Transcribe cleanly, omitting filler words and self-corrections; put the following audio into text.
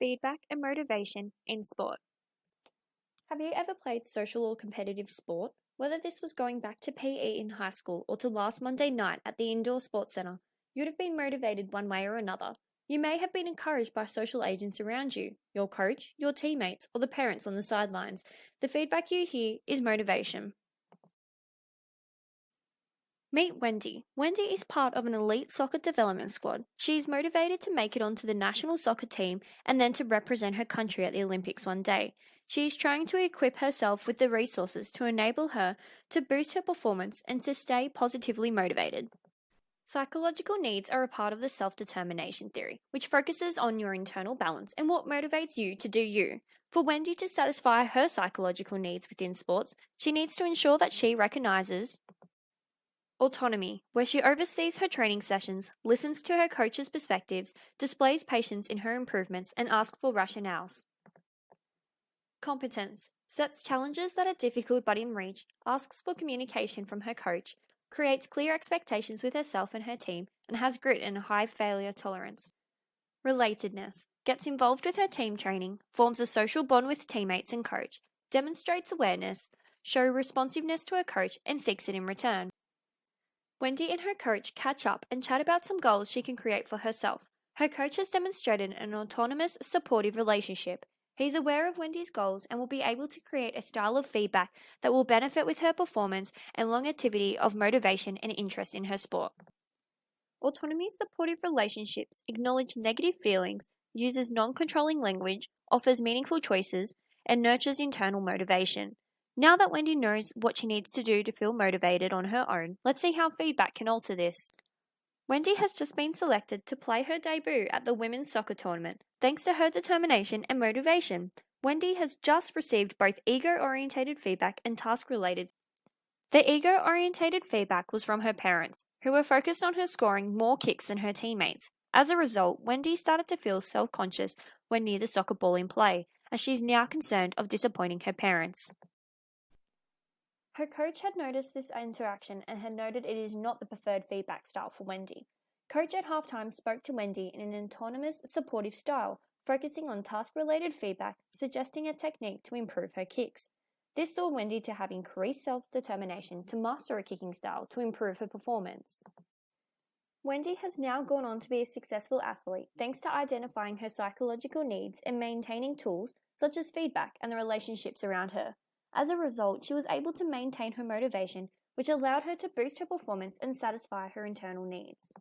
feedback, and motivation in sport. Have you ever played social or competitive sport? Whether this was going back to PE in high school or to last Monday night at the indoor sports centre, you'd have been motivated one way or another. You may have been encouraged by social agents around you, your coach, your teammates, or the parents on the sidelines. The feedback you hear is motivation. Meet Wendy. Wendy is part of an elite soccer development squad. She is motivated to make it onto the national soccer team and then to represent her country at the Olympics one day. She is trying to equip herself with the resources to enable her to boost her performance and to stay positively motivated. Psychological needs are a part of the self-determination theory, which focuses on your internal balance and what motivates you to do you. For Wendy to satisfy her psychological needs within sports, she needs to ensure that she recognizes autonomy, where she oversees her training sessions, listens to her coach's perspectives, displays patience in her improvements, and asks for rationales. Competence, sets challenges that are difficult but in reach, asks for communication from her coach, creates clear expectations with herself and her team, and has grit and a high failure tolerance. Relatedness, gets involved with her team training, forms a social bond with teammates and coach, demonstrates awareness, shows responsiveness to her coach, and seeks it in return. Wendy and her coach catch up and chat about some goals she can create for herself. Her coach has demonstrated an autonomous-supportive relationship. He's aware of Wendy's goals and will be able to create a style of feedback that will benefit with her performance and longevity of motivation and interest in her sport. Autonomy-supportive relationships acknowledge negative feelings, uses non-controlling language, offers meaningful choices, and nurtures internal motivation. Now that Wendy knows what she needs to do to feel motivated on her own, let's see how feedback can alter this. Wendy has just been selected to play her debut at the women's soccer tournament. Thanks to her determination and motivation, Wendy has just received both ego-orientated feedback and task-related. The ego-orientated feedback was from her parents, who were focused on her scoring more kicks than her teammates. As a result, Wendy started to feel self-conscious when near the soccer ball in play, as she is now concerned of disappointing her parents. Her coach had noticed this interaction and had noted it is not the preferred feedback style for Wendy. Coach at halftime spoke to Wendy in an autonomous, supportive style, focusing on task-related feedback, suggesting a technique to improve her kicks. This saw Wendy to have increased self-determination to master a kicking style to improve her performance. Wendy has now gone on to be a successful athlete thanks to identifying her psychological needs and maintaining tools such as feedback and the relationships around her. As a result, she was able to maintain her motivation, which allowed her to boost her performance and satisfy her internal needs.